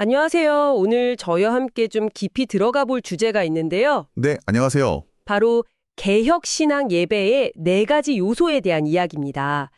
안녕하세요. 오늘 저희와 함께 좀 깊이 들어가 볼 주제가 있는데요. 네, 안녕하세요. 바로 개혁신앙 예배의 네 가지 요소에 대한 이야기입니다.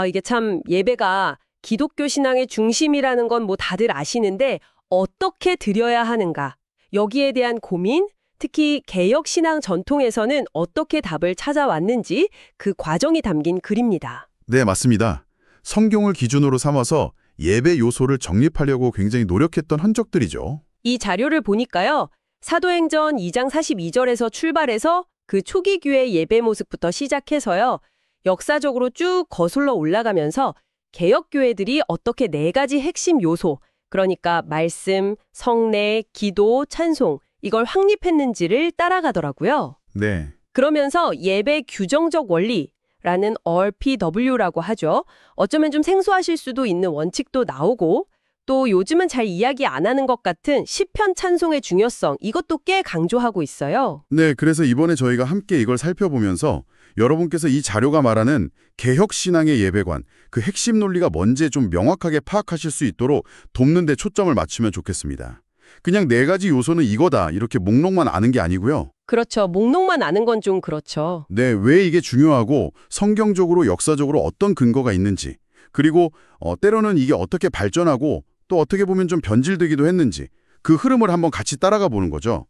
이게 참 예배가 기독교 신앙의 중심이라는 건 뭐 다들 아시는데 어떻게 드려야 하는가? 여기에 대한 고민, 특히 개혁신앙 전통에서는 어떻게 답을 찾아왔는지 그 과정이 담긴 글입니다. 네, 맞습니다. 성경을 기준으로 삼아서 예배 요소를 정립하려고 굉장히 노력했던 흔적들이죠. 이 자료를 보니까요. 사도행전 2장 42절에서 출발해서 그 초기 교회 예배 모습부터 시작해서요. 역사적으로 쭉 거슬러 올라가면서 개혁교회들이 어떻게 네 가지 핵심 요소, 그러니까 말씀, 성례, 기도, 찬송, 이걸 확립했는지를 따라가더라고요. 네, 그러면서 예배 규정적 원리라는 RPW라고 하죠. 어쩌면 좀 생소하실 수도 있는 원칙도 나오고 또 요즘은 잘 이야기 안 하는 것 같은 시편 찬송의 중요성, 이것도 꽤 강조하고 있어요. 네, 그래서 이번에 저희가 함께 이걸 살펴보면서 여러분께서 이 자료가 말하는 개혁신앙의 예배관, 그 핵심 논리가 뭔지 좀 명확하게 파악하실 수 있도록 돕는 데 초점을 맞추면 좋겠습니다. 그냥 네 가지 요소는 이거다, 이렇게 목록만 아는 게 아니고요. 그렇죠. 목록만 아는 건 좀 그렇죠. 네, 왜 이게 중요하고 성경적으로 역사적으로 어떤 근거가 있는지, 그리고 때로는 이게 어떻게 발전하고 또 어떻게 보면 좀 변질되기도 했는지 그 흐름을 한번 같이 따라가 보는 거죠.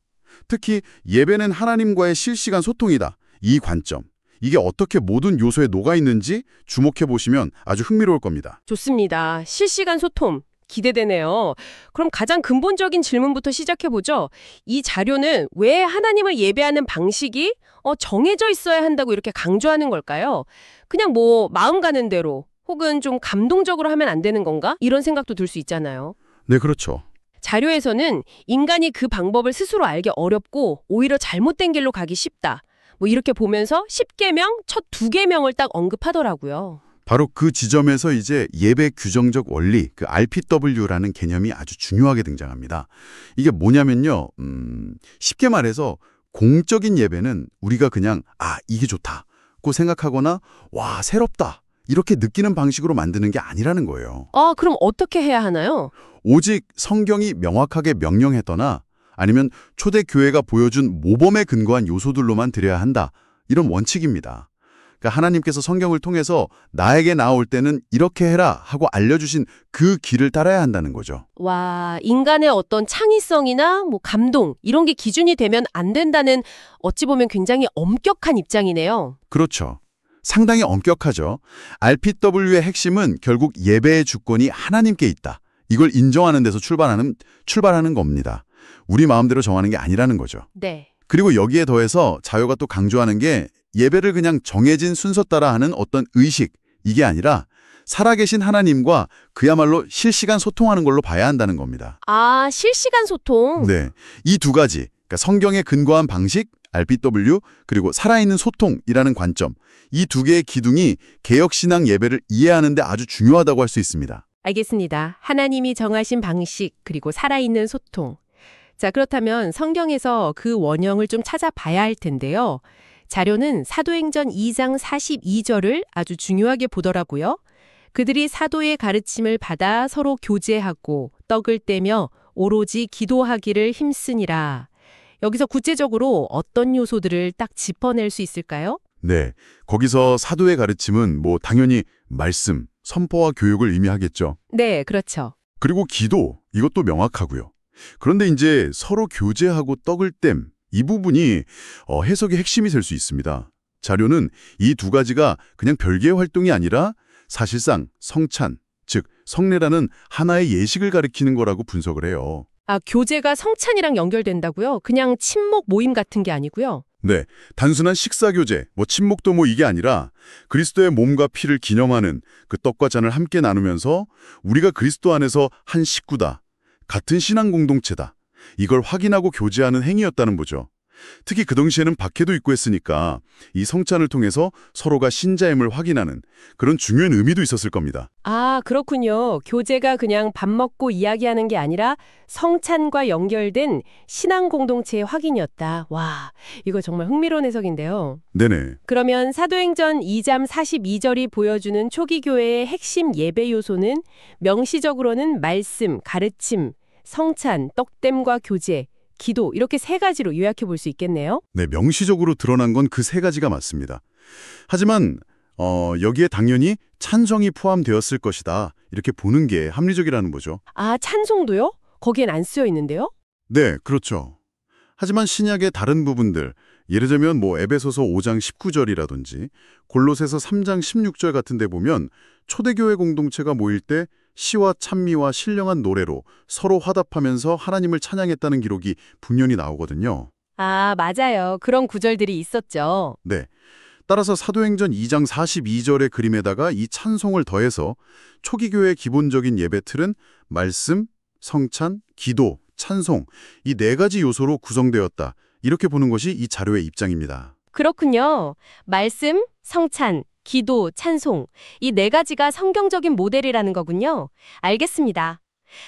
특히 예배는 하나님과의 실시간 소통이다. 이 관점. 이게 어떻게 모든 요소에 녹아 있는지 주목해 보시면 아주 흥미로울 겁니다. 좋습니다. 실시간 소통. 기대되네요. 그럼 가장 근본적인 질문부터 시작해보죠. 이 자료는 왜 하나님을 예배하는 방식이 정해져 있어야 한다고 이렇게 강조하는 걸까요? 그냥 뭐 마음 가는 대로 혹은 좀 감동적으로 하면 안 되는 건가? 이런 생각도 들 수 있잖아요. 네, 그렇죠. 자료에서는 인간이 그 방법을 스스로 알기 어렵고 오히려 잘못된 길로 가기 쉽다. 뭐 이렇게 보면서 10계명, 첫 2계명을 딱 언급하더라고요. 바로 그 지점에서 이제 예배 규정적 원리, 그 RPW라는 개념이 아주 중요하게 등장합니다. 이게 뭐냐면요. 쉽게 말해서 공적인 예배는 우리가 그냥 이게 좋다고 생각하거나 와, 새롭다. 이렇게 느끼는 방식으로 만드는 게 아니라는 거예요. 그럼 어떻게 해야 하나요? 오직 성경이 명확하게 명령했거나 아니면 초대 교회가 보여준 모범에 근거한 요소들로만 드려야 한다. 이런 원칙입니다. 그러니까 하나님께서 성경을 통해서 나에게 나올 때는 이렇게 해라 하고 알려주신 그 길을 따라야 한다는 거죠. 와, 인간의 어떤 창의성이나 뭐 감동 이런 게 기준이 되면 안 된다는 어찌 보면 굉장히 엄격한 입장이네요. 그렇죠. 상당히 엄격하죠. RPW의 핵심은 결국 예배의 주권이 하나님께 있다. 이걸 인정하는 데서 출발하는 겁니다. 우리 마음대로 정하는 게 아니라는 거죠. 네. 그리고 여기에 더해서 자료가 또 강조하는 게 예배를 그냥 정해진 순서 따라 하는 어떤 의식, 이게 아니라 살아계신 하나님과 그야말로 실시간 소통하는 걸로 봐야 한다는 겁니다. 실시간 소통. 네, 이 두 가지, 그러니까 성경에 근거한 방식, RPW, 그리고 살아있는 소통이라는 관점, 이 두 개의 기둥이 개혁신앙 예배를 이해하는 데 아주 중요하다고 할 수 있습니다. 알겠습니다. 하나님이 정하신 방식 그리고 살아있는 소통. 자, 그렇다면 성경에서 그 원형을 좀 찾아봐야 할 텐데요. 자료는 사도행전 2장 42절을 아주 중요하게 보더라고요. 그들이 사도의 가르침을 받아 서로 교제하고 떡을 떼며 오로지 기도하기를 힘쓰니라. 여기서 구체적으로 어떤 요소들을 딱 짚어낼 수 있을까요? 네, 거기서 사도의 가르침은 뭐 당연히 말씀, 선포와 교육을 의미하겠죠. 네, 그렇죠. 그리고 기도, 이것도 명확하고요. 그런데 이제 서로 교제하고 떡을 땜, 이 부분이 해석의 핵심이 될 수 있습니다. 자료는 이 두 가지가 그냥 별개의 활동이 아니라 사실상 성찬, 즉 성례라는 하나의 예식을 가리키는 거라고 분석을 해요. 교제가 성찬이랑 연결된다고요? 그냥 친목 모임 같은 게 아니고요? 네, 단순한 식사교제, 친목도 이게 아니라 그리스도의 몸과 피를 기념하는 그 떡과 잔을 함께 나누면서 우리가 그리스도 안에서 한 식구다, 같은 신앙 공동체다, 이걸 확인하고 교제하는 행위였다는 거죠. 특히 그 당시에는 박해도 있고 했으니까 이 성찬을 통해서 서로가 신자임을 확인하는 그런 중요한 의미도 있었을 겁니다. 그렇군요. 교제가 그냥 밥 먹고 이야기하는 게 아니라 성찬과 연결된 신앙 공동체의 확인이었다. 와, 이거 정말 흥미로운 해석인데요. 네네. 그러면 사도행전 2장 42절이 보여주는 초기 교회의 핵심 예배 요소는 명시적으로는 말씀, 가르침, 성찬, 떡댐과 교제, 기도 이렇게 세 가지로 요약해 볼 수 있겠네요. 네, 명시적으로 드러난 건 그 세 가지가 맞습니다. 하지만 여기에 당연히 찬송이 포함되었을 것이다. 이렇게 보는 게 합리적이라는 거죠. 아, 찬송도요? 거기엔 안 쓰여 있는데요? 네, 그렇죠. 하지만 신약의 다른 부분들, 예를 들면 에베소서 5장 19절이라든지 골로새서 3장 16절 같은 데 보면 초대교회 공동체가 모일 때 시와 찬미와 신령한 노래로 서로 화답하면서 하나님을 찬양했다는 기록이 분명히 나오거든요. 아, 맞아요. 그런 구절들이 있었죠. 네. 따라서 사도행전 2장 42절의 그림에다가 이 찬송을 더해서 초기 교회의 기본적인 예배 틀은 말씀, 성찬, 기도, 찬송 이 네 가지 요소로 구성되었다. 이렇게 보는 것이 이 자료의 입장입니다. 그렇군요. 말씀, 성찬, 기도, 찬송 이 네 가지가 성경적인 모델이라는 거군요. 알겠습니다.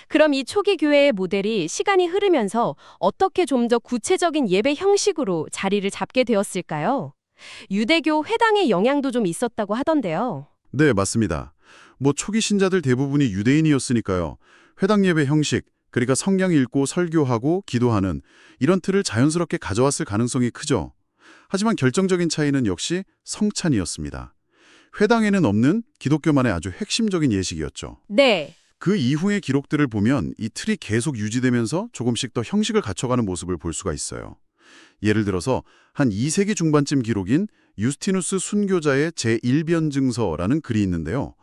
그럼 이 초기 교회의 모델이 시간이 흐르면서 어떻게 좀 더 구체적인 예배 형식으로 자리를 잡게 되었을까요? 유대교 회당의 영향도 좀 있었다고 하던데요. 네, 맞습니다. 초기 신자들 대부분이 유대인이었으니까요. 회당 예배 형식, 그러니까 성경 읽고 설교하고 기도하는 이런 틀을 자연스럽게 가져왔을 가능성이 크죠. 하지만 결정적인 차이는 역시 성찬이었습니다. 회당에는 없는 기독교만의 아주 핵심적인 예식이었죠. 네. 그 이후의 기록들을 보면 이 틀이 계속 유지되면서 조금씩 더 형식을 갖춰가는 모습을 볼 수가 있어요. 예를 들어서 한 2세기 중반쯤 기록인 유스티누스 순교자의 제1변증서라는 글이 있는데요.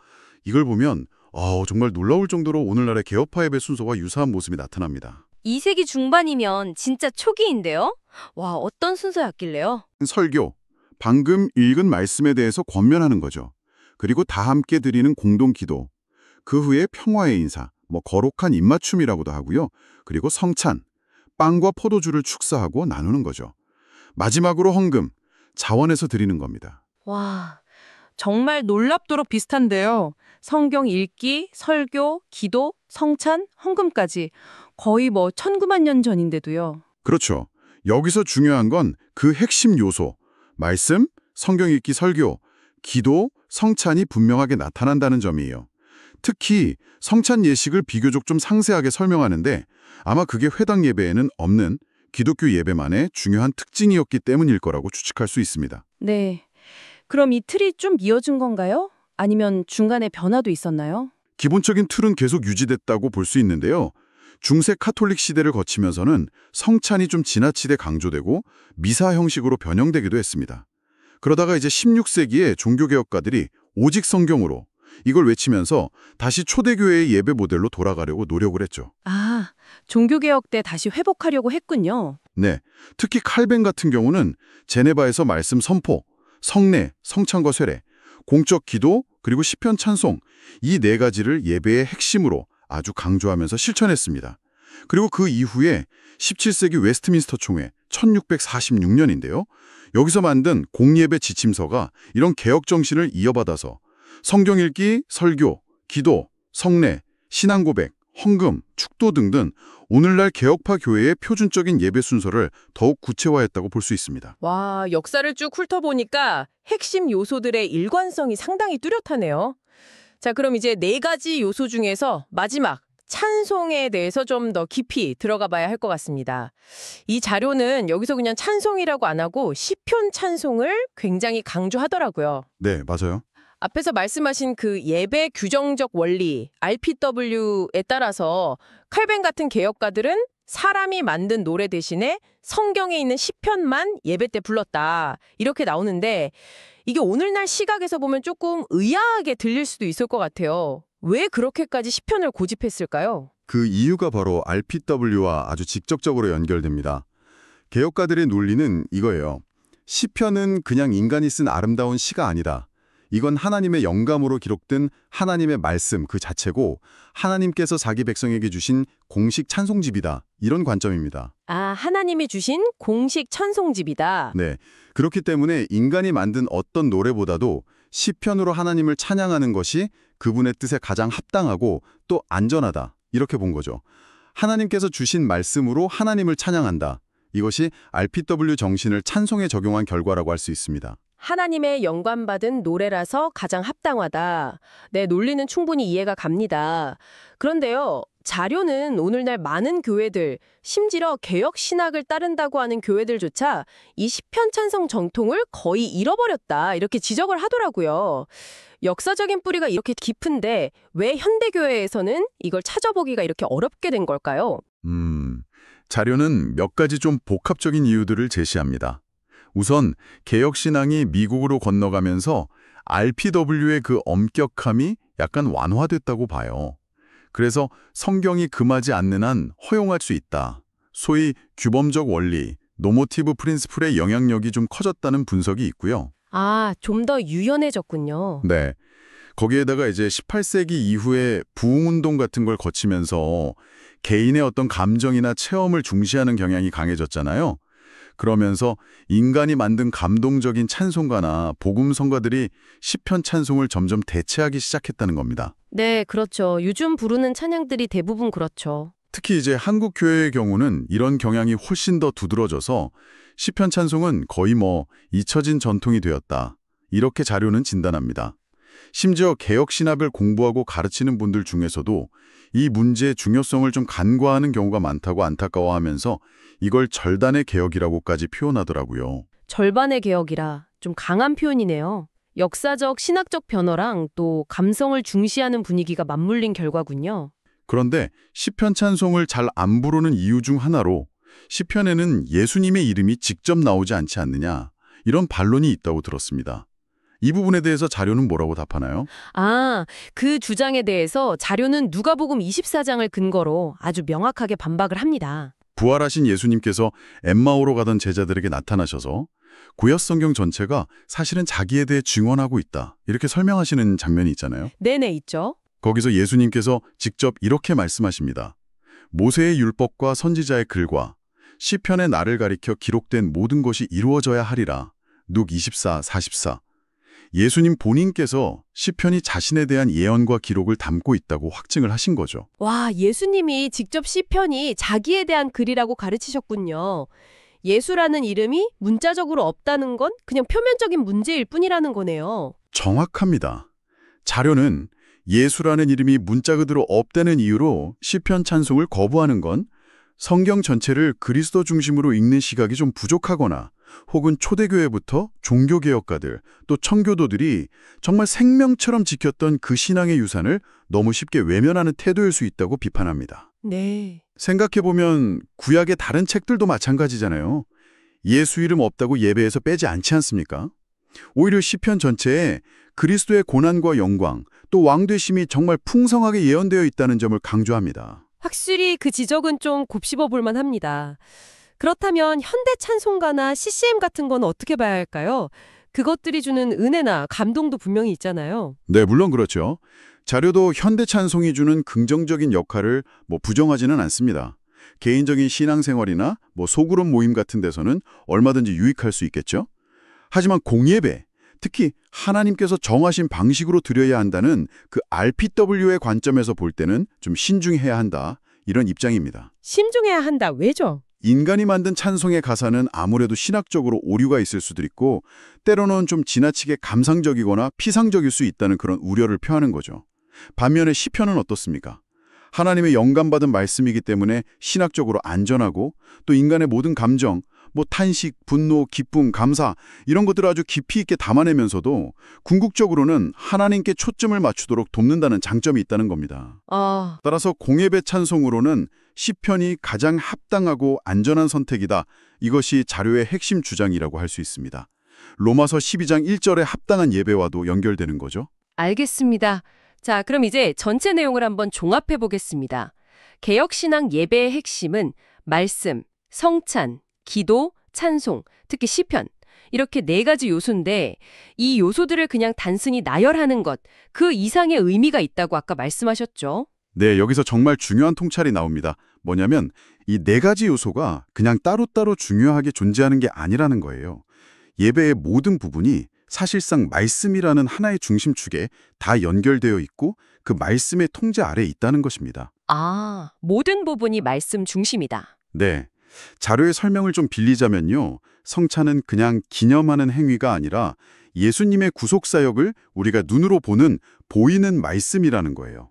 이걸 보면 정말 놀라울 정도로 오늘날의 개업화 예배 순서와 유사한 모습이 나타납니다. 2세기 중반이면 진짜 초기인데요? 와, 어떤 순서였길래요? 설교, 방금 읽은 말씀에 대해서 권면하는 거죠. 그리고 다 함께 드리는 공동 기도, 그 후에 평화의 인사, 거룩한 입맞춤이라고도 하고요. 그리고 성찬, 빵과 포도주를 축사하고 나누는 거죠. 마지막으로 헌금, 자원해서 드리는 겁니다. 와, 정말 놀랍도록 비슷한데요. 성경 읽기, 설교, 기도, 성찬, 헌금까지 거의 1900만 년 전인데도요. 그렇죠. 여기서 중요한 건 그 핵심 요소, 말씀, 성경 읽기, 설교, 기도, 성찬이 분명하게 나타난다는 점이에요. 특히 성찬 예식을 비교적 좀 상세하게 설명하는데 아마 그게 회당 예배에는 없는 기독교 예배만의 중요한 특징이었기 때문일 거라고 추측할 수 있습니다. 네. 그럼 이 틀이 좀 이어진 건가요? 아니면 중간에 변화도 있었나요? 기본적인 틀은 계속 유지됐다고 볼 수 있는데요. 중세 카톨릭 시대를 거치면서는 성찬이 좀 지나치게 강조되고 미사 형식으로 변형되기도 했습니다. 그러다가 이제 16세기에 종교개혁가들이 오직 성경으로 이걸 외치면서 다시 초대교회의 예배 모델로 돌아가려고 노력을 했죠. 아, 종교개혁 때 다시 회복하려고 했군요. 네, 특히 칼뱅 같은 경우는 제네바에서 말씀 선포, 성례, 성찬과 세례, 공적 기도, 그리고 시편 찬송 이 네 가지를 예배의 핵심으로 아주 강조하면서 실천했습니다. 그리고 그 이후에 17세기 웨스트민스터 총회 1646년인데요. 여기서 만든 공예배 지침서가 이런 개혁 정신을 이어받아서 성경 읽기, 설교, 기도, 성례, 신앙 고백, 헌금, 축도 등등 오늘날 개혁파 교회의 표준적인 예배 순서를 더욱 구체화했다고 볼 수 있습니다. 와, 역사를 쭉 훑어보니까 핵심 요소들의 일관성이 상당히 뚜렷하네요. 자, 그럼 이제 네 가지 요소 중에서 마지막 찬송에 대해서 좀 더 깊이 들어가 봐야 할 것 같습니다. 이 자료는 여기서 그냥 찬송이라고 안 하고 시편 찬송을 굉장히 강조하더라고요. 네, 맞아요. 앞에서 말씀하신 그 예배 규정적 원리, RPW에 따라서 칼뱅 같은 개혁가들은 사람이 만든 노래 대신에 성경에 있는 시편만 예배 때 불렀다. 이렇게 나오는데 이게 오늘날 시각에서 보면 조금 의아하게 들릴 수도 있을 것 같아요. 왜 그렇게까지 시편을 고집했을까요? 그 이유가 바로 RPW와 아주 직접적으로 연결됩니다. 개혁가들의 논리는 이거예요. 시편은 그냥 인간이 쓴 아름다운 시가 아니다. 이건 하나님의 영감으로 기록된 하나님의 말씀 그 자체고 하나님께서 자기 백성에게 주신 공식 찬송집이다. 이런 관점입니다. 아, 하나님이 주신 공식 찬송집이다. 네, 그렇기 때문에 인간이 만든 어떤 노래보다도 시편으로 하나님을 찬양하는 것이 그분의 뜻에 가장 합당하고 또 안전하다. 이렇게 본 거죠. 하나님께서 주신 말씀으로 하나님을 찬양한다. 이것이 RPW 정신을 찬송에 적용한 결과라고 할 수 있습니다. 하나님의 영감받은 노래라서 가장 합당하다. 네, 논리는 충분히 이해가 갑니다. 그런데요, 자료는 오늘날 많은 교회들, 심지어 개혁 신학을 따른다고 하는 교회들조차 이 시편 찬송 정통을 거의 잃어버렸다. 이렇게 지적을 하더라고요. 역사적인 뿌리가 이렇게 깊은데 왜 현대교회에서는 이걸 찾아보기가 이렇게 어렵게 된 걸까요? 자료는 몇 가지 좀 복합적인 이유들을 제시합니다. 우선 개혁신앙이 미국으로 건너가면서 RPW의 그 엄격함이 약간 완화됐다고 봐요. 그래서 성경이 금하지 않는 한 허용할 수 있다. 소위 규범적 원리, 노모티브 프린스플의 영향력이 좀 커졌다는 분석이 있고요. 아, 좀 더 유연해졌군요. 네. 거기에다가 이제 18세기 이후에 부흥운동 같은 걸 거치면서 개인의 어떤 감정이나 체험을 중시하는 경향이 강해졌잖아요. 그러면서 인간이 만든 감동적인 찬송가나 복음성가들이 시편 찬송을 점점 대체하기 시작했다는 겁니다. 네, 그렇죠. 요즘 부르는 찬양들이 대부분 그렇죠. 특히 이제 한국 교회의 경우는 이런 경향이 훨씬 더 두드러져서 시편 찬송은 거의 잊혀진 전통이 되었다. 이렇게 자료는 진단합니다. 심지어 개혁 신학을 공부하고 가르치는 분들 중에서도 이 문제의 중요성을 좀 간과하는 경우가 많다고 안타까워하면서 이걸 절단의 개혁이라고까지 표현하더라고요. 절반의 개혁이라 좀 강한 표현이네요. 역사적, 신학적 변화랑 또 감성을 중시하는 분위기가 맞물린 결과군요. 그런데 시편 찬송을 잘 안 부르는 이유 중 하나로 시편에는 예수님의 이름이 직접 나오지 않지 않느냐, 이런 반론이 있다고 들었습니다. 이 부분에 대해서 자료는 뭐라고 답하나요? 아, 그 주장에 대해서 자료는 누가복음 24장을 근거로 아주 명확하게 반박을 합니다. 부활하신 예수님께서 엠마오로 가던 제자들에게 나타나셔서 구약 성경 전체가 사실은 자기에 대해 증언하고 있다, 이렇게 설명하시는 장면이 있잖아요. 네네, 있죠. 거기서 예수님께서 직접 이렇게 말씀하십니다. 모세의 율법과 선지자의 글과 시편의 날을 가리켜 기록된 모든 것이 이루어져야 하리라. 눅 24, 44. 예수님 본인께서 시편이 자신에 대한 예언과 기록을 담고 있다고 확증을 하신 거죠. 와, 예수님이 직접 시편이 자기에 대한 글이라고 가르치셨군요. 예수라는 이름이 문자적으로 없다는 건 그냥 표면적인 문제일 뿐이라는 거네요. 정확합니다. 자료는 예수라는 이름이 문자 그대로 없다는 이유로 시편 찬송을 거부하는 건 성경 전체를 그리스도 중심으로 읽는 시각이 좀 부족하거나 혹은 초대교회부터 종교개혁가들 또 청교도들이 정말 생명처럼 지켰던 그 신앙의 유산을 너무 쉽게 외면하는 태도일 수 있다고 비판합니다. 네. 생각해보면 구약의 다른 책들도 마찬가지잖아요. 예수 이름 없다고 예배에서 빼지 않지 않습니까? 오히려 시편 전체에 그리스도의 고난과 영광 또 왕되심이 정말 풍성하게 예언되어 있다는 점을 강조합니다. 확실히 그 지적은 좀 곱씹어 볼 만합니다. 그렇다면 현대 찬송가나 CCM 같은 건 어떻게 봐야 할까요? 그것들이 주는 은혜나 감동도 분명히 있잖아요. 네, 물론 그렇죠. 자료도 현대 찬송이 주는 긍정적인 역할을 부정하지는 않습니다. 개인적인 신앙생활이나 소그룹 모임 같은 데서는 얼마든지 유익할 수 있겠죠. 하지만 공예배, 특히 하나님께서 정하신 방식으로 드려야 한다는 그 RPW의 관점에서 볼 때는 좀 신중해야 한다, 이런 입장입니다. 신중해야 한다. 왜죠? 인간이 만든 찬송의 가사는 아무래도 신학적으로 오류가 있을 수도 있고 때로는 좀 지나치게 감상적이거나 피상적일 수 있다는 그런 우려를 표하는 거죠. 반면에 시편은 어떻습니까? 하나님의 영감받은 말씀이기 때문에 신학적으로 안전하고 또 인간의 모든 감정, 탄식, 분노, 기쁨, 감사 이런 것들을 아주 깊이 있게 담아내면서도 궁극적으로는 하나님께 초점을 맞추도록 돕는다는 장점이 있다는 겁니다. 따라서 공예배 찬송으로는 시편이 가장 합당하고 안전한 선택이다. 이것이 자료의 핵심 주장이라고 할 수 있습니다. 로마서 12장 1절의 합당한 예배와도 연결되는 거죠. 알겠습니다. 자, 그럼 이제 전체 내용을 한번 종합해 보겠습니다. 개혁신앙 예배의 핵심은 말씀, 성찬, 기도, 찬송, 특히 시편 이렇게 4가지 요소인데 이 요소들을 그냥 단순히 나열하는 것, 그 이상의 의미가 있다고 아까 말씀하셨죠? 네, 여기서 정말 중요한 통찰이 나옵니다. 뭐냐면 이 4가지 요소가 그냥 따로따로 중요하게 존재하는 게 아니라는 거예요. 예배의 모든 부분이 사실상 말씀이라는 하나의 중심축에 다 연결되어 있고 그 말씀의 통제 아래에 있다는 것입니다. 아, 모든 부분이 말씀 중심이다. 네, 자료의 설명을 좀 빌리자면요. 성찬은 그냥 기념하는 행위가 아니라 예수님의 구속사역을 우리가 눈으로 보이는 말씀이라는 거예요.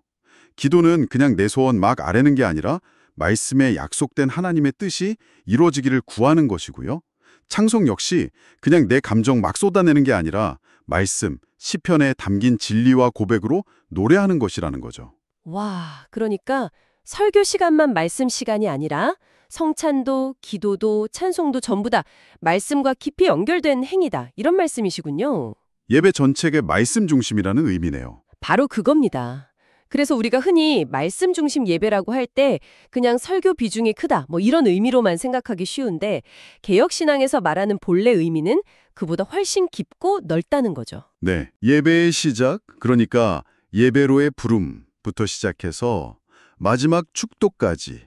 기도는 그냥 내 소원 막 아뢰는 게 아니라 말씀에 약속된 하나님의 뜻이 이루어지기를 구하는 것이고요. 찬송 역시 그냥 내 감정 막 쏟아내는 게 아니라 말씀, 시편에 담긴 진리와 고백으로 노래하는 것이라는 거죠. 와, 그러니까 설교 시간만 말씀 시간이 아니라 성찬도, 기도도, 찬송도 전부 다 말씀과 깊이 연결된 행위다. 이런 말씀이시군요. 예배 전체의 말씀 중심이라는 의미네요. 바로 그겁니다. 그래서 우리가 흔히 말씀 중심 예배라고 할 때 그냥 설교 비중이 크다, 뭐 이런 의미로만 생각하기 쉬운데 개혁신앙에서 말하는 본래 의미는 그보다 훨씬 깊고 넓다는 거죠. 네, 예배의 시작, 그러니까 예배로의 부름부터 시작해서 마지막 축도까지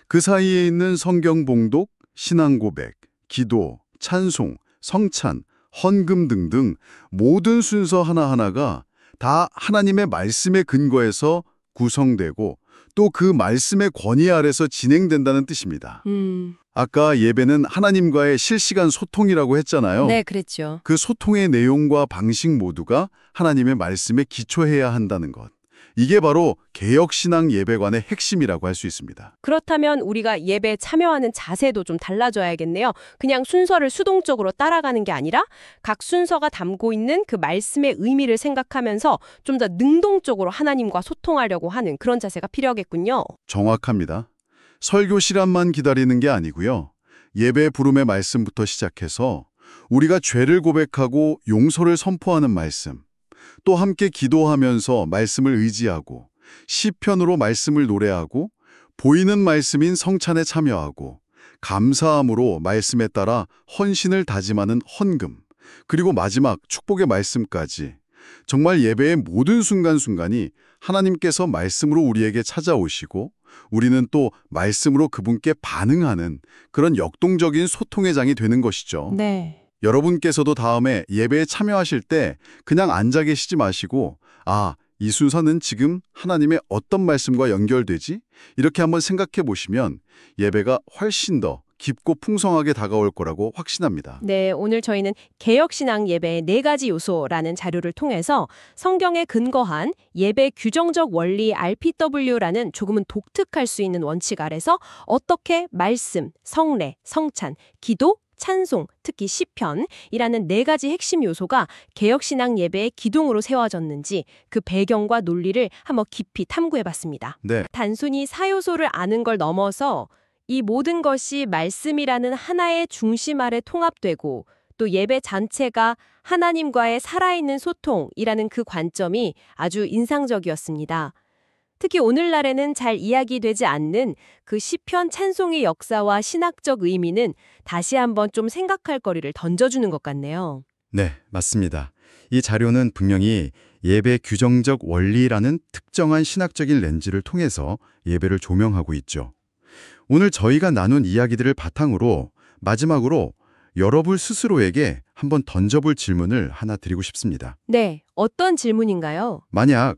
그 사이에 있는 성경 봉독, 신앙 고백, 기도, 찬송, 성찬, 헌금 등등 모든 순서 하나하나가 다 하나님의 말씀에 근거해서 구성되고 또 그 말씀의 권위 아래서 진행된다는 뜻입니다. 아까 예배는 하나님과의 실시간 소통이라고 했잖아요. 네, 그랬죠. 그 소통의 내용과 방식 모두가 하나님의 말씀에 기초해야 한다는 것. 이게 바로 개혁신앙 예배관의 핵심이라고 할 수 있습니다. 그렇다면 우리가 예배에 참여하는 자세도 좀 달라져야겠네요. 그냥 순서를 수동적으로 따라가는 게 아니라 각 순서가 담고 있는 그 말씀의 의미를 생각하면서 좀 더 능동적으로 하나님과 소통하려고 하는 그런 자세가 필요하겠군요. 정확합니다. 설교 시간만 기다리는 게 아니고요. 예배 부름의 말씀부터 시작해서 우리가 죄를 고백하고 용서를 선포하는 말씀, 또 함께 기도하면서 말씀을 의지하고 시편으로 말씀을 노래하고 보이는 말씀인 성찬에 참여하고 감사함으로 말씀에 따라 헌신을 다짐하는 헌금, 그리고 마지막 축복의 말씀까지 정말 예배의 모든 순간순간이 하나님께서 말씀으로 우리에게 찾아오시고 우리는 또 말씀으로 그분께 반응하는 그런 역동적인 소통의 장이 되는 것이죠. 네. 여러분께서도 다음에 예배에 참여하실 때 그냥 앉아 계시지 마시고 이 순서는 지금 하나님의 어떤 말씀과 연결되지? 이렇게 한번 생각해 보시면 예배가 훨씬 더 깊고 풍성하게 다가올 거라고 확신합니다. 네, 오늘 저희는 개혁신앙 예배의 4가지 요소라는 자료를 통해서 성경에 근거한 예배 규정적 원리 RPW라는 조금은 독특할 수 있는 원칙 아래서 어떻게 말씀, 성례, 성찬, 기도, 찬송, 특히 시편이라는 4가지 핵심 요소가 개혁신앙 예배의 기둥으로 세워졌는지 그 배경과 논리를 한번 깊이 탐구해봤습니다. 네. 단순히 사요소를 아는 걸 넘어서 이 모든 것이 말씀이라는 하나의 중심 아래 통합되고 또 예배 전체가 하나님과의 살아있는 소통이라는 그 관점이 아주 인상적이었습니다. 특히 오늘날에는 잘 이야기되지 않는 그 시편 찬송의 역사와 신학적 의미는 다시 한번 좀 생각할 거리를 던져주는 것 같네요. 네, 맞습니다. 이 자료는 분명히 예배 규정적 원리라는 특정한 신학적인 렌즈를 통해서 예배를 조명하고 있죠. 오늘 저희가 나눈 이야기들을 바탕으로 마지막으로 여러분 스스로에게 한번 던져볼 질문을 하나 드리고 싶습니다. 네, 어떤 질문인가요? 만약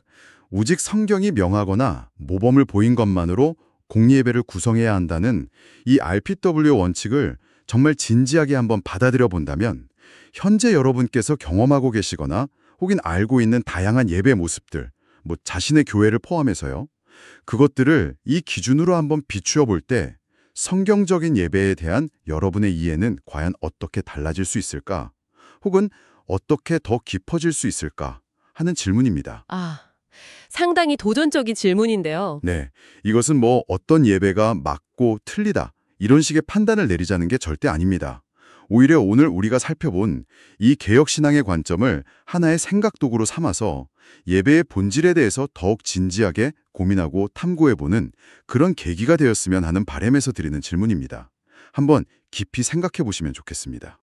오직 성경이 명하거나 모범을 보인 것만으로 공예배를 구성해야 한다는 이 RPW 원칙을 정말 진지하게 한번 받아들여 본다면 현재 여러분께서 경험하고 계시거나 혹은 알고 있는 다양한 예배 모습들, 자신의 교회를 포함해서요. 그것들을 이 기준으로 한번 비추어 볼 때 성경적인 예배에 대한 여러분의 이해는 과연 어떻게 달라질 수 있을까? 혹은 어떻게 더 깊어질 수 있을까? 하는 질문입니다. 상당히 도전적인 질문인데요. 네, 이것은 어떤 예배가 맞고 틀리다 이런 식의 판단을 내리자는 게 절대 아닙니다. 오히려 오늘 우리가 살펴본 이 개혁신앙의 관점을 하나의 생각 도구로 삼아서 예배의 본질에 대해서 더욱 진지하게 고민하고 탐구해보는 그런 계기가 되었으면 하는 바람에서 드리는 질문입니다. 한번 깊이 생각해 보시면 좋겠습니다.